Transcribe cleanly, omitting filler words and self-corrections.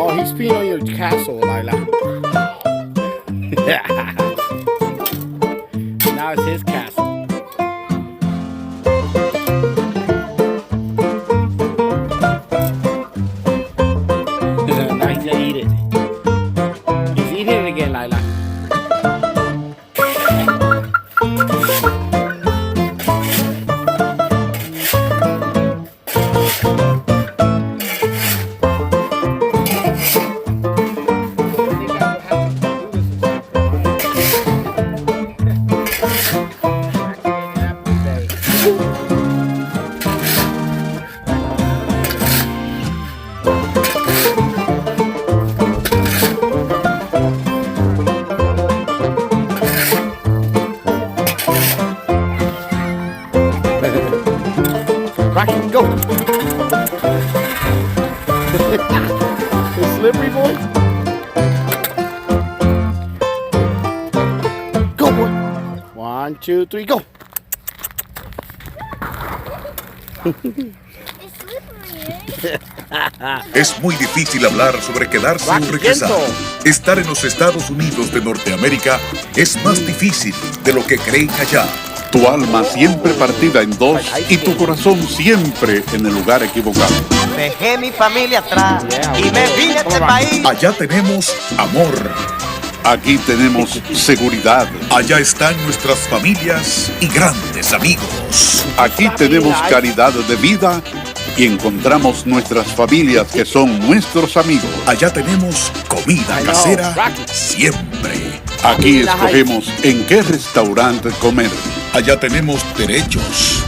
Oh, he's peeing on your castle, Lila. Now it's his castle. Now he's gonna eat it. He's eating it again, Lila. Rocky, go! It's slippery, boy. Go, boy. 1, 2, 3, go. Es muy difícil hablar sobre quedarse o regresar. Estar en los Estados Unidos de Norteamérica es más difícil de lo que creen allá. Tu alma siempre partida en dos y tu corazón siempre en el lugar equivocado. Dejé mi familia atrás y me vine a este país. Allá tenemos amor. Aquí tenemos seguridad. Allá están nuestras familias y grandes amigos. Aquí tenemos calidad de vida y encontramos nuestras familias que son nuestros amigos. Allá tenemos comida casera siempre. Aquí escogemos en qué restaurante comer. Allá tenemos derechos.